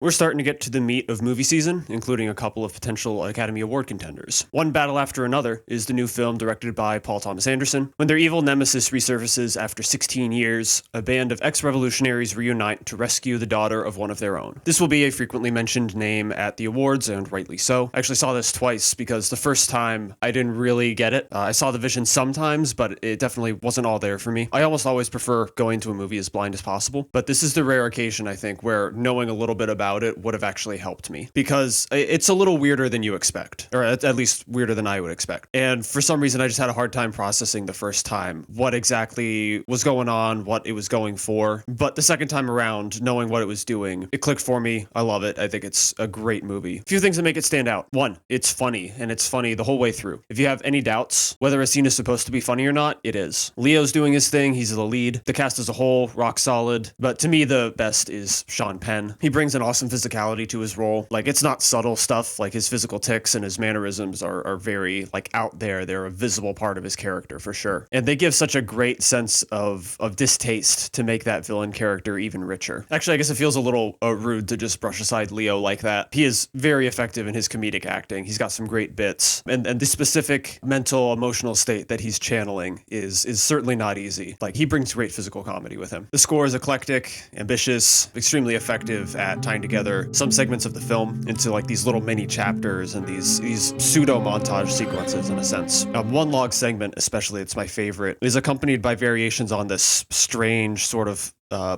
We're starting to get to the meat of movie season, including a couple of potential Academy Award contenders. One battle after another is the new film directed by Paul Thomas Anderson. When their evil nemesis resurfaces after 16 years, a band of ex-revolutionaries reunite to rescue the daughter of one of their own. This will be a frequently mentioned name at the awards, and rightly so. I actually saw this twice because the first time I didn't really get it. I saw the vision sometimes, but it definitely wasn't all there for me. I almost always prefer going to a movie as blind as possible, but this is the rare occasion, I think, where knowing a little bit about it would have actually helped me, because it's a little weirder than you expect, or at least weirder than I would expect. And for some reason, I just had a hard time processing the first time what exactly was going on, what it was going for. But the second time around, knowing what it was doing, it clicked for me. I love it. I think it's a great movie. A few things that make it stand out. One, it's funny, and it's funny the whole way through. If you have any doubts whether a scene is supposed to be funny or not, it is. Leo's doing his thing. He's the lead. The cast as a whole, rock solid. But to me, the best is Sean Penn. He brings an awesome physicality to his role. Like, it's not subtle stuff. Like, his physical tics and his mannerisms are very, like, out there. They're a visible part of his character for sure. And they give such a great sense of distaste to make that villain character even richer. Actually, I guess it feels a little rude to just brush aside Leo like that. He is very effective in his comedic acting. He's got some great bits. And the specific mental, emotional state that he's channeling is certainly not easy. Like, he brings great physical comedy with him. The score is eclectic, ambitious, extremely effective at tying together some segments of the film into like these little mini chapters and these pseudo montage sequences in a sense. One log segment, especially, it's my favorite, is accompanied by variations on this strange sort of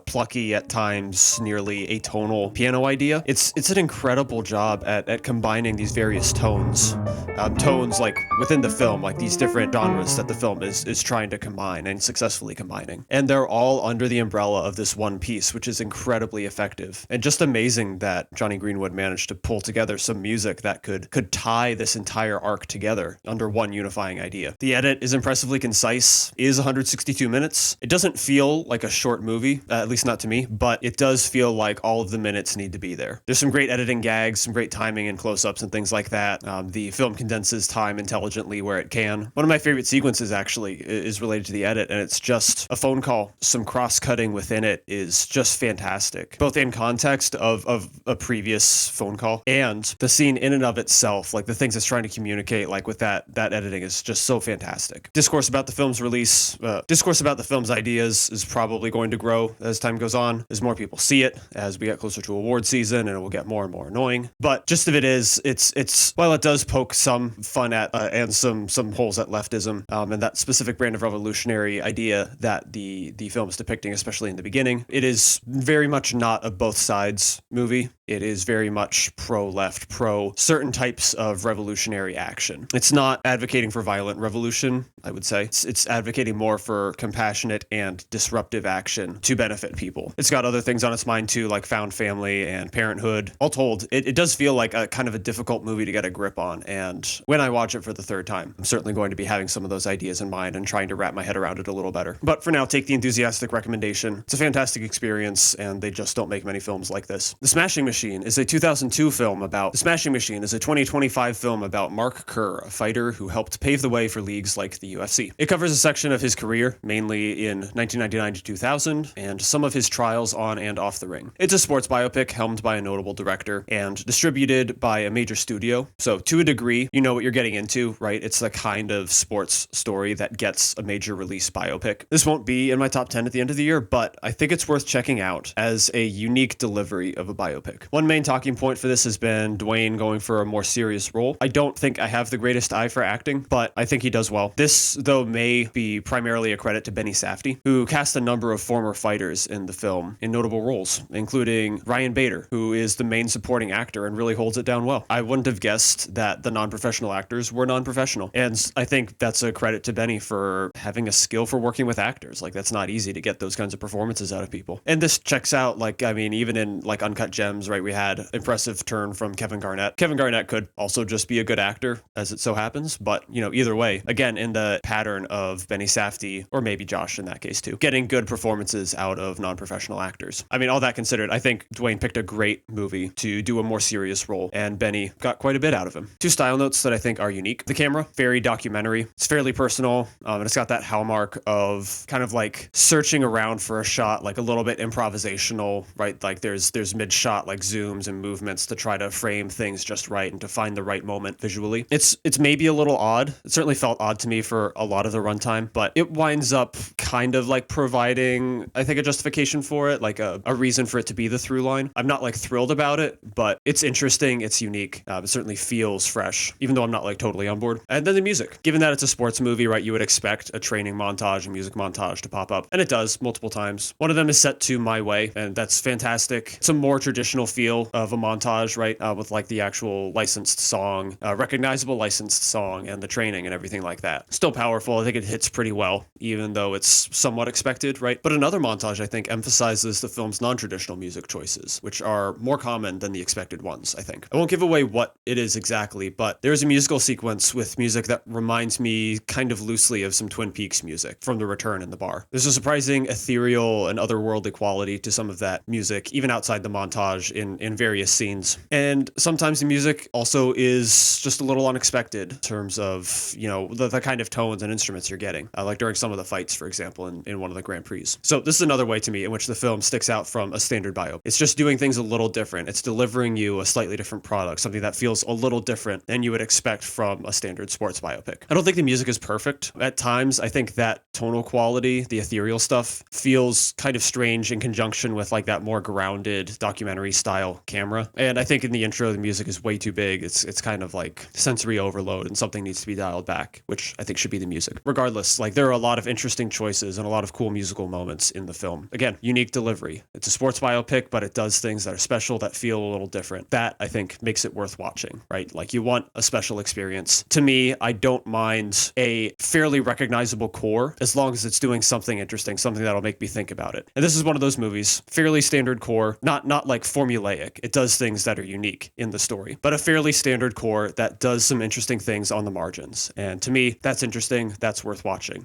plucky, at times nearly atonal piano idea. It's an incredible job at combining these various tones like within the film, like these different genres that the film is trying to combine and successfully combining, and they're all under the umbrella of this one piece, which is incredibly effective and just amazing that Johnny Greenwood managed to pull together some music that could tie this entire arc together under one unifying idea. The edit is impressively concise, is 162 minutes. It doesn't feel like a short movie, at least not to me, but it does feel like all of the minutes need to be there. There's some great editing gags, some great timing and close-ups and things like that. The film condenses time intelligently where it can. One of my favorite sequences actually is related to the edit, and it's just a phone call. Some cross-cutting within it is just fantastic, both in context of a previous phone call and the scene in and of itself. Like, the things it's trying to communicate, like with that editing, is just so fantastic. Discourse about the film's ideas is probably going to grow as time goes on, as more people see it, as we get closer to award season, and it will get more and more annoying. But gist of it is, it's while it does poke some fun at and some holes at leftism, and that specific brand of revolutionary idea that the film is depicting, especially in the beginning, it is very much not a both sides movie. It is very much pro-left, pro certain types of revolutionary action. It's not advocating for violent revolution, I would say. It's advocating more for compassionate and disruptive action to benefit people. It's got other things on its mind too, like found family and parenthood. All told, it does feel like a kind of a difficult movie to get a grip on, and when I watch it for the third time, I'm certainly going to be having some of those ideas in mind and trying to wrap my head around it a little better. But for now, take the enthusiastic recommendation. It's a fantastic experience, and they just don't make many films like this. The Smashing Machine is a 2002 film about... The Smashing Machine is a 2025 film about Mark Kerr, a fighter who helped pave the way for leagues like the UFC. It covers a section of his career, mainly in 1999 to 2000, and some of his trials on and off the ring. It's a sports biopic helmed by a notable director and distributed by a major studio. So to a degree, you know what you're getting into, right? It's the kind of sports story that gets a major release biopic. This won't be in my top 10 at the end of the year, but I think it's worth checking out as a unique delivery of a biopic. One main talking point for this has been Dwayne going for a more serious role. I don't think I have the greatest eye for acting, but I think he does well. This, though, may be primarily a credit to Benny Safdie, who cast a number of former fighters in the film in notable roles, including Ryan Bader, who is the main supporting actor and really holds it down well. I wouldn't have guessed that the non-professional actors were non-professional, and I think that's a credit to Benny for having a skill for working with actors. Like, that's not easy to get those kinds of performances out of people. And this checks out, like, I mean, even in like Uncut Gems, right, we had impressive turn from Kevin Garnett. Kevin Garnett could also just be a good actor, as it so happens, but, you know, either way, again, in the pattern of Benny Safdie, or maybe Josh in that case too, getting good performances out of non-professional actors. I mean, all that considered, I think Dwayne picked a great movie to do a more serious role, and Benny got quite a bit out of him. Two style notes that I think are unique. The camera, very documentary. It's fairly personal, and it's got that hallmark of kind of like searching around for a shot, like a little bit improvisational, right? Like there's mid-shot like zooms and movements to try to frame things just right and to find the right moment visually. It's maybe a little odd. It certainly felt odd to me for a lot of the runtime, but it winds up kind of like providing, I think, a justification for it, like a reason for it to be the through line. I'm not like thrilled about it, but it's interesting. It's unique. It certainly feels fresh, even though I'm not like totally on board. And then the music. Given that it's a sports movie, right, you would expect a training montage, a music montage to pop up, and it does multiple times. One of them is set to My Way, and that's fantastic. It's a more traditional feel of a montage, right, with like the actual licensed song, recognizable licensed song, and the training and everything like that. Still powerful. I think it hits pretty well, even though it's somewhat expected, right? But another montage, I think, emphasizes the film's non-traditional music choices, which are more common than the expected ones, I think. I won't give away what it is exactly, but there's a musical sequence with music that reminds me kind of loosely of some Twin Peaks music from The Return in the bar. There's a surprising ethereal and otherworldly quality to some of that music, even outside the montage in various scenes. And sometimes the music also is just a little unexpected in terms of, you know, the kind of tones and instruments you're getting, like during some of the fights, for example, in one of the Grand Prix. So this is another way to me in which the film sticks out from a standard biopic. It's just doing things a little different. It's delivering you a slightly different product, something that feels a little different than you would expect from a standard sports biopic. I don't think the music is perfect. At times, I think that tonal quality, the ethereal stuff, feels kind of strange in conjunction with like that more grounded documentary style camera. And I think in the intro, the music is way too big. It's kind of like sensory overload and something needs to be dialed back, which I think should be the music. Regardless, like there are a lot of interesting choices and a lot of cool musical moments in the film. Again, unique delivery. It's a sports biopic, but it does things that are special, that feel a little different. That, I think, makes it worth watching, right? Like you want a special experience. To me, I don't mind a fairly recognizable core as long as it's doing something interesting, something that'll make me think about it. And this is one of those movies, fairly standard core, not like formulaic. It does things that are unique in the story, but a fairly standard core that does some interesting things on the margins. And to me, that's interesting. That's worth watching.